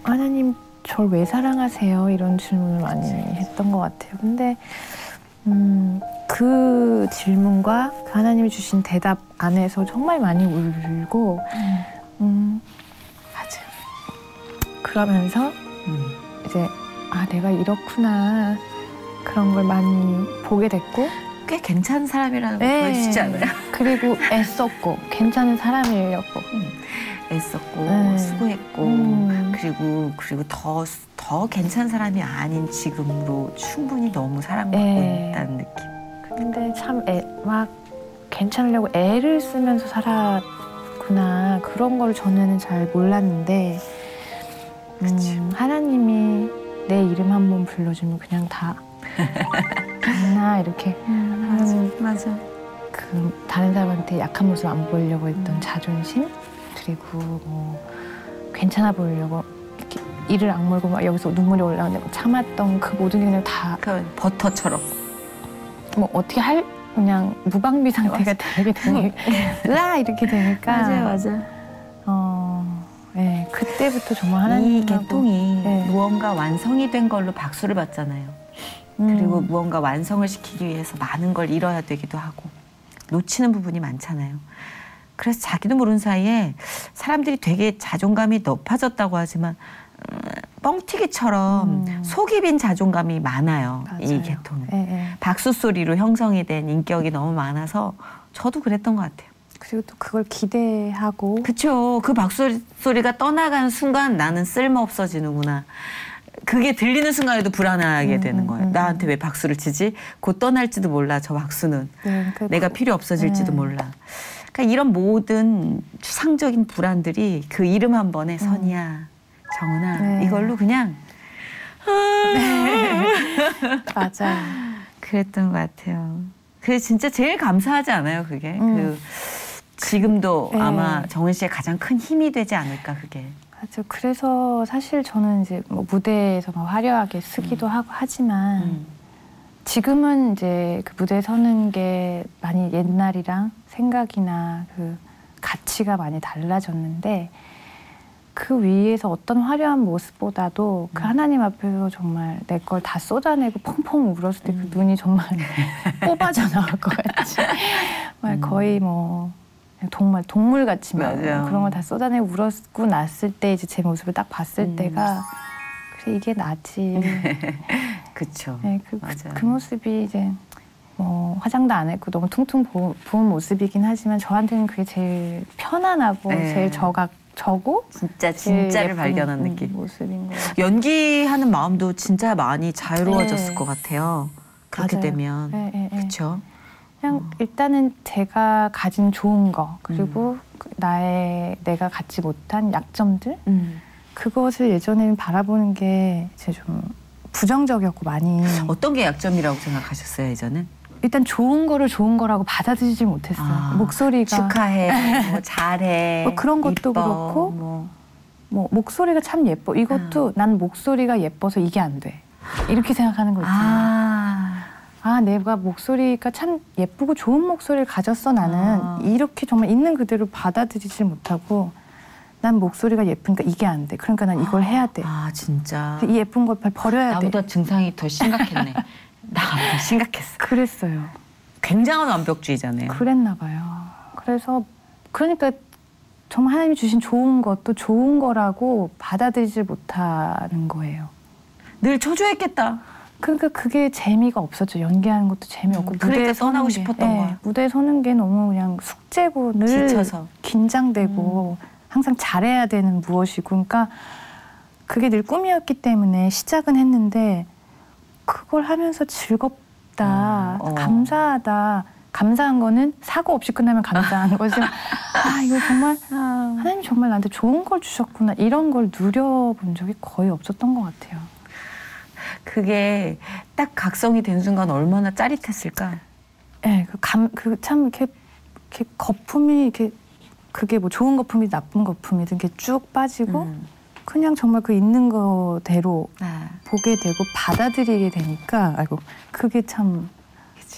하나님 저를 왜 사랑하세요? 이런 질문을 많이 했던 것 같아요. 근데 그 질문과 그 하나님이 주신 대답 안에서 정말 많이 울고 맞아요. 그러면서 이제 내가 이렇구나 그런 걸 많이 보게 됐고 꽤 괜찮은 사람이라는 거 보여주지 않아요? 그리고 애썼고 괜찮은 사람이려고 애썼고 수고했고 그리고 더 괜찮은 사람이 아닌 지금으로 충분히 너무 사랑받고 있다는 느낌. 근데 참 막 괜찮으려고 애를 쓰면서 살았구나 그런 걸 전에는 잘 몰랐는데 하나님이 내 이름 한번 불러주면 그냥 다 나 이렇게 맞아. 그 다른 사람한테 약한 모습 안 보이려고 했던 자존심 그리고 뭐 괜찮아 보이려고 이렇게 이를 악물고 막 여기서 눈물이 올라오는데 참았던 그 모든 게 그냥 다 버터처럼 뭐 어떻게 그냥 무방비 상태가 되게 으아 이렇게 되니까 맞아. 그때부터 정말 하나님 이 계통이 무언가 완성이 된 걸로 박수를 받잖아요. 그리고 무언가 완성을 시키기 위해서 많은 걸 잃어야 되기도 하고 놓치는 부분이 많잖아요. 그래서 자기도 모르는 사이에 사람들이 되게 자존감이 높아졌다고 하지만 뻥튀기처럼 속이 빈 자존감이 많아요. 맞아요. 이 계통은. 박수 소리로 형성이 된 인격이 너무 많아서 저도 그랬던 것 같아요. 그리고 또 그걸 기대하고. 그쵸. 그 박수소리가 떠나간 순간 나는 쓸모없어지는구나. 그게 들리는 순간에도 불안하게 되는 거예요. 나한테 왜 박수를 치지? 곧 떠날지도 몰라, 저 박수는. 네, 내가 필요 없어질지도 몰라. 그러니까 이런 모든 추상적인 불안들이 그 이름 한 번에 선이야, 정은아, 네. 이걸로 그냥 맞아요. 그랬던 것 같아요. 그게 진짜 제일 감사하지 않아요, 그게? 그 지금도 네. 아마 정은 씨의 가장 큰 힘이 되지 않을까, 그게. 맞아. 그래서 사실 저는 이제 뭐 무대에서 막 화려하게 쓰기도 하고 하지만 지금은 이제 그 무대에 서는 게 많이 옛날이랑 생각이나 그 가치가 많이 달라졌는데 그 위에서 어떤 화려한 모습보다도 그 하나님 앞에서 정말 내 걸 다 쏟아내고 펑펑 울었을 때 그 눈이 정말 뽑아져 나올 것 같이 정말 거의 뭐 정말 동물같이 막 맞아요. 그런 걸 다 쏟아내고 울었고 났을 때 이제 제 모습을 딱 봤을 때가 그래 이게 나지. 그쵸. 네, 맞아요. 그 모습이 이제 뭐 화장도 안 했고 너무 퉁퉁 부은 모습이긴 하지만 저한테는 그게 제일 편안하고 네. 제일 저고 진짜 제일 진짜를 예쁜, 발견한 느낌. 모습인 거. 연기하는 마음도 진짜 많이 자유로워졌을 네. 것 같아요. 그렇게 맞아요. 되면. 네, 네, 네. 그렇죠. 그냥 일단은 제가 가진 좋은 거 그리고 내가 갖지 못한 약점들 그것을 예전에는 바라보는 게 이제 좀 부정적이었고 많이 어떤 게 약점이라고 생각하셨어요, 예전엔? 일단 좋은 거를 좋은 거라고 받아들이지 못했어요. 아, 목소리가 축하해, 뭐 잘해, 뭐 그런 것도 이뻐, 그렇고 뭐 목소리가 참 예뻐. 이것도 난 목소리가 예뻐서 이게 안 돼. 이렇게 생각하는 거 있잖아요. 내가 목소리가 참 예쁘고 좋은 목소리를 가졌어 나는. 이렇게 정말 있는 그대로 받아들이지 못하고 난 목소리가 예쁘니까 이게 안 돼. 그러니까 난 이걸 해야 돼. 진짜. 이 예쁜 걸 버려야 돼. 나보다 증상이 더 심각했네. 나보다 심각했어. 그랬어요. 굉장한 완벽주의잖아요. 그랬나 봐요. 그래서 그러니까 정말 하나님이 주신 좋은 것도 좋은 거라고 받아들이지 못하는 거예요. 늘 초조했겠다. 그러니까 그게 재미가 없었죠. 연기하는 것도 재미없고 그러니까 무대에 떠나고 서는 게, 싶었던 거야. 무대에 서는 게 너무 그냥 숙제고 늘 지쳐서. 긴장되고 항상 잘해야 되는 무엇이고 그러니까 그게 늘 꿈이었기 때문에 시작은 했는데 그걸 하면서 즐겁다, 감사하다. 감사한 거는 사고 없이 끝나면 감사한 거지. 이거 정말 하나님 정말 나한테 좋은 걸 주셨구나. 이런 걸 누려본 적이 거의 없었던 것 같아요. 그게 딱 각성이 된 순간 얼마나 짜릿했을까? 네, 참 이렇게 거품이 그게 뭐 좋은 거품이 나쁜 거품이든 이렇게 쭉 빠지고 그냥 정말 그 있는 거대로 보게 되고 받아들이게 되니까 그게 참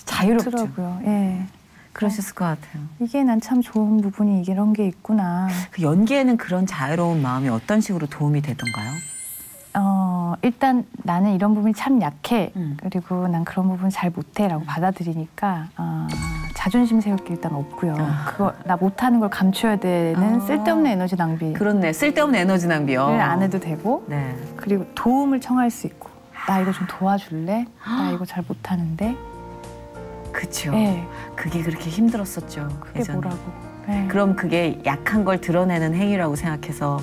자유롭더라고요. 예. 그러셨을 것 같아요. 이게 난 참 좋은 부분이 이런 게 있구나. 그 연기에는 그런 자유로운 마음이 어떤 식으로 도움이 되던가요? 일단 나는 이런 부분이 참 약해. 그리고 난 그런 부분 잘 못해라고 받아들이니까 자존심 세울 게 일단 없고요. 그거 나 못하는 걸 감춰야 되는 쓸데없는 에너지 낭비. 그렇네. 쓸데없는 에너지 낭비요. 안 해도 되고 네. 그리고 도움을 청할 수 있고 나 이거 좀 도와줄래? 나 이거 잘 못하는데. 그렇죠. 네. 그게 그렇게 힘들었었죠. 그게 예전에. 뭐라고. 네. 그럼 그게 약한 걸 드러내는 행위라고 생각해서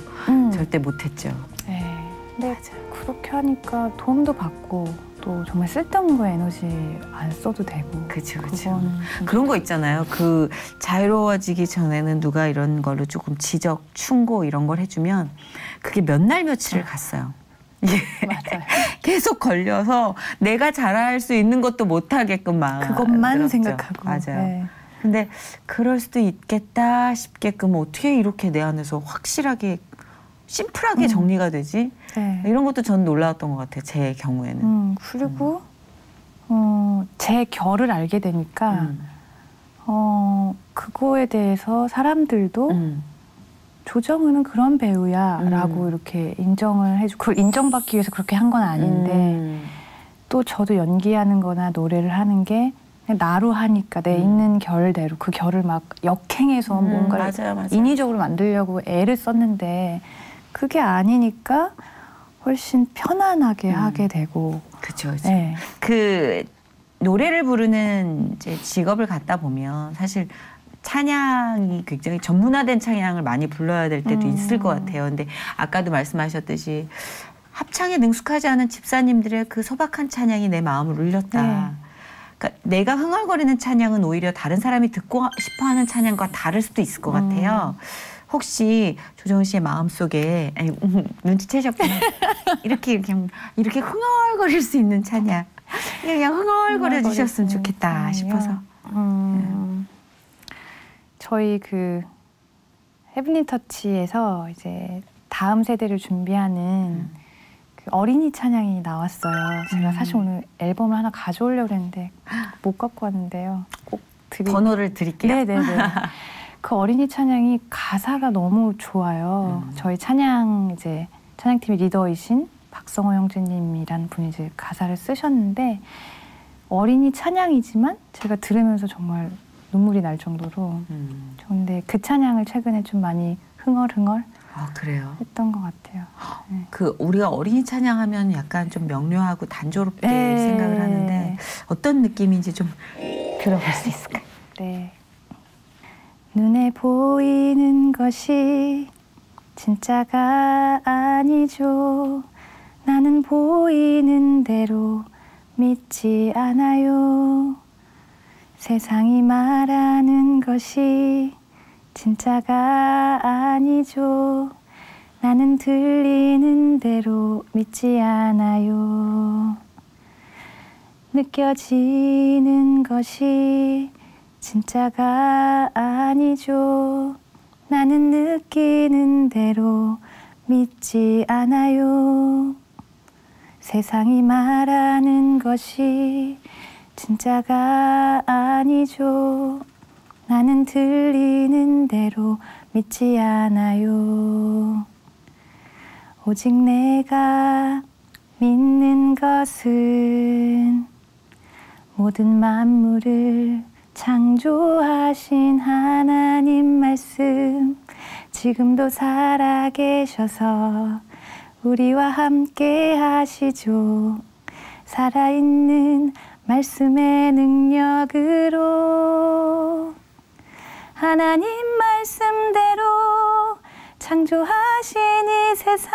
절대 못했죠. 네. 근데 그렇게 하니까 도움도 받고 또 정말 쓸데없는 거에 에너지 안 써도 되고. 그렇죠. 그런 거 있잖아요. 그 자유로워지기 전에는 누가 이런 걸로 조금 지적, 충고 이런 걸 해주면 그게 몇 날 며칠을 갔어요. 맞아요. 계속 걸려서 내가 잘할 수 있는 것도 못하게끔 막 그것만 생각하고. 맞아요. 네. 근데 그럴 수도 있겠다 싶게끔 어떻게 이렇게 내 안에서 확실하게 심플하게 정리가 되지? 네. 이런 것도 전 놀라웠던 것 같아요. 제 경우에는. 그리고 제 결을 알게 되니까 그거에 대해서 사람들도 조정은은 그런 배우야 라고 이렇게 인정을 해주고 그걸 인정받기 위해서 그렇게 한 건 아닌데 또 저도 연기하는 거나 노래를 하는 게 그냥 나로 하니까 내 있는 결대로 그 결을 막 역행해서 뭔가를 맞아요. 인위적으로 만들려고 애를 썼는데 그게 아니니까 훨씬 편안하게 하게 되고. 그렇죠. 네. 그 노래를 부르는 이제 직업을 갖다 보면 사실 찬양이 굉장히 전문화된 찬양을 많이 불러야 될 때도 있을 것 같아요. 근데 아까도 말씀하셨듯이 합창에 능숙하지 않은 집사님들의 그 소박한 찬양이 내 마음을 울렸다. 네. 그러니까 내가 흥얼거리는 찬양은 오히려 다른 사람이 듣고 싶어하는 찬양과 다를 수도 있을 것 같아요. 혹시 조정은 씨의 마음속에 눈치채셨구나. 이렇게 흥얼거릴 수 있는 찬양. 그냥 흥얼거려 주셨으면 좋겠다 싶어서. 저희 그 헤븐리 터치에서 이제 다음 세대를 준비하는 그 어린이 찬양이 나왔어요. 제가 사실 오늘 앨범을 하나 가져오려고 했는데 못 갖고 왔는데요. 꼭 번호를 드릴게요. 네네네. 그 어린이 찬양이 가사가 너무 좋아요. 저희 찬양팀의 리더이신 박성호 형제님이란 분이 이제 가사를 쓰셨는데 어린이 찬양이지만 제가 들으면서 정말 눈물이 날 정도로 좋은데 그 찬양을 최근에 좀 많이 흥얼흥얼 그래요? 했던 것 같아요. 네. 그 우리가 어린이 찬양하면 약간 좀 명료하고 단조롭게 생각을 하는데 어떤 느낌인지 좀 들어볼 수 있을까요? 네. 눈에 보이는 것이 진짜가 아니죠. 나는 보이는 대로 믿지 않아요. 세상이 말하는 것이 진짜가 아니죠. 나는 들리는 대로 믿지 않아요. 느껴지는 것이 진짜가 아니죠. 나는 느끼는 대로 믿지 않아요. 세상이 말하는 것이 진짜가 아니죠. 나는 들리는 대로 믿지 않아요. 오직 내가 믿는 것은 모든 만물을 창조하신 하나님 말씀, 지금도 살아계셔서 우리와 함께 하시죠. 살아있는 말씀의 능력으로 하나님 말씀대로 창조하신 이 세상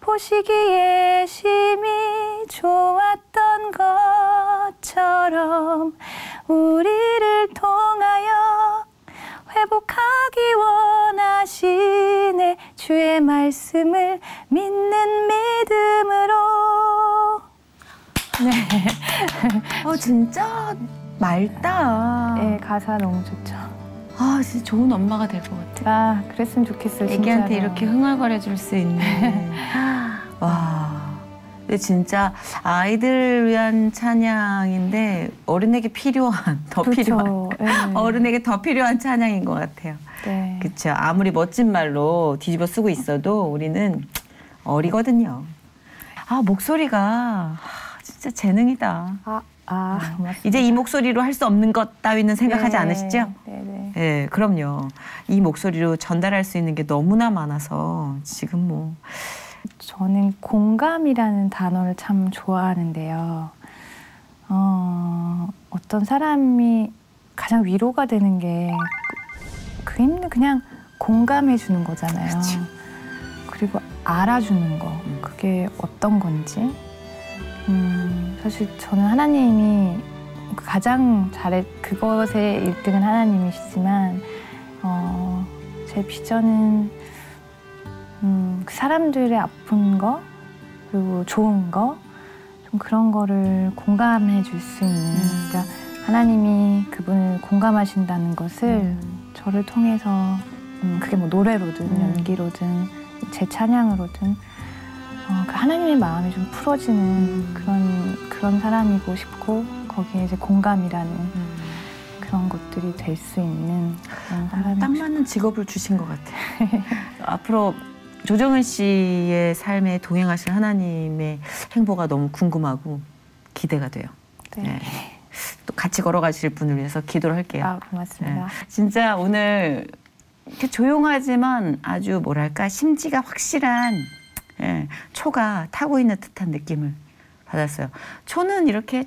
보시기에 심히 좋았던 것처럼 우리를 통하여 회복하기 원하시네. 주의 말씀을 믿는 믿음으로. 네. 진짜 맑다. 네, 가사 너무 좋죠. 진짜 좋은 엄마가 될 것 같아. 그랬으면 좋겠어요. 애기한테 진짜로. 이렇게 흥얼거려 줄 수 있는. 와. 근데 진짜 아이들 위한 찬양인데 어른에게 필요한, 더 그렇죠. 필요한, 네. 어른에게 더 필요한 찬양인 것 같아요. 네. 그렇죠. 아무리 멋진 말로 뒤집어 쓰고 있어도 우리는 어리거든요. 목소리가 진짜 재능이다. 고맙습니다. 이제 이 목소리로 할 수 없는 것 따위는 생각하지 네. 않으시죠? 네네. 네, 그럼요. 이 목소리로 전달할 수 있는 게 너무나 많아서 지금 뭐. 저는 공감이라는 단어를 참 좋아하는데요. 어떤 사람이 가장 위로가 되는 게 그냥 공감해 주는 거잖아요. 그치. 그리고 알아주는 거, 그게 어떤 건지. 사실 저는 하나님이 가장 그것의 1등은 하나님이시지만 제 비전은 그 사람들의 아픈 거 그리고 좋은 거 좀 그런 거를 공감해 줄 수 있는 그러니까 하나님이 그분을 공감하신다는 것을 저를 통해서 그게 뭐 노래로든 연기로든 제 찬양으로든 그 하나님의 마음이 좀 풀어지는 그런 사람이고 싶고 거기에 이제 공감이라는 그런 것들이 될 수 있는 그런 사람이 딱 맞는 직업을 주신 것 같아요. 앞으로 조정은 씨의 삶에 동행하실 하나님의 행보가 너무 궁금하고 기대가 돼요. 네. 네. 또 같이 걸어가실 분을 위해서 기도를 할게요. 고맙습니다. 네. 진짜 오늘 이렇게 조용하지만 아주 뭐랄까 심지가 확실한 초가 타고 있는 듯한 느낌을 받았어요. 초는 이렇게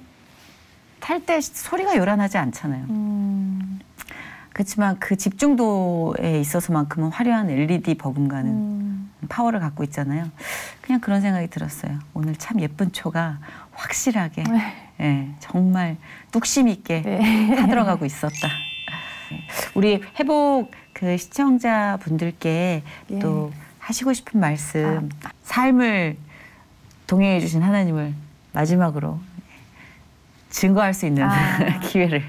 탈 때 소리가 요란하지 않잖아요. 그렇지만 그 집중도에 있어서만큼은 화려한 LED 버금가는 파워를 갖고 있잖아요. 그냥 그런 생각이 들었어요. 오늘 참 예쁜 초가 확실하게 예, 정말 뚝심 있게 타들어가고 있었다. 우리 회복 그 시청자분들께 또 하시고 싶은 말씀, 삶을 동행해 주신 하나님을 마지막으로 증거할 수 있는 기회를.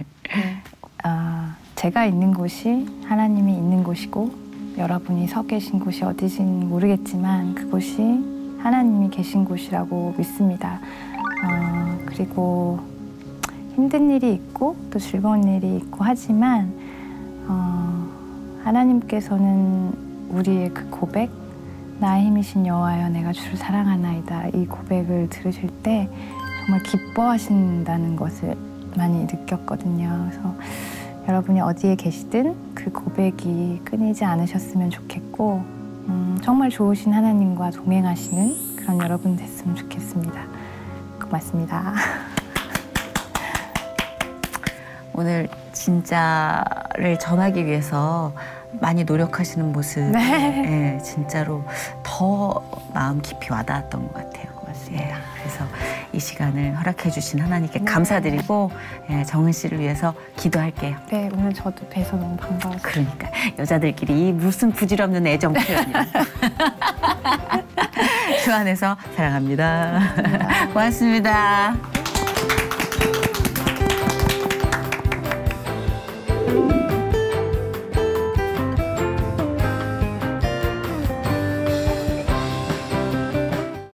제가 있는 곳이 하나님이 있는 곳이고 여러분이 서 계신 곳이 어디신지 모르겠지만 그곳이 하나님이 계신 곳이라고 믿습니다. 그리고 힘든 일이 있고 또 즐거운 일이 있고 하지만 하나님께서는 우리의 그 고백, 나의 힘이신 여호와여 내가 주를 사랑하나이다, 이 고백을 들으실 때 정말 기뻐하신다는 것을 많이 느꼈거든요. 그래서 여러분이 어디에 계시든 그 고백이 끊이지 않으셨으면 좋겠고 정말 좋으신 하나님과 동행하시는 그런 여러분 됐으면 좋겠습니다. 고맙습니다. 오늘 진짜를 전하기 위해서 많이 노력하시는 모습, 예, 진짜로 더 마음 깊이 와닿았던 것 같아요. 고맙습니다. 예, 그래서 이 시간을 허락해 주신 하나님께 감사드리고 예, 정은 씨를 위해서 기도할게요. 네, 오늘 저도 뵈서 너무 반가웠어요. 그러니까 여자들끼리 무슨 부질없는 애정 표현이야. 주 안에서 사랑합니다. 고맙습니다.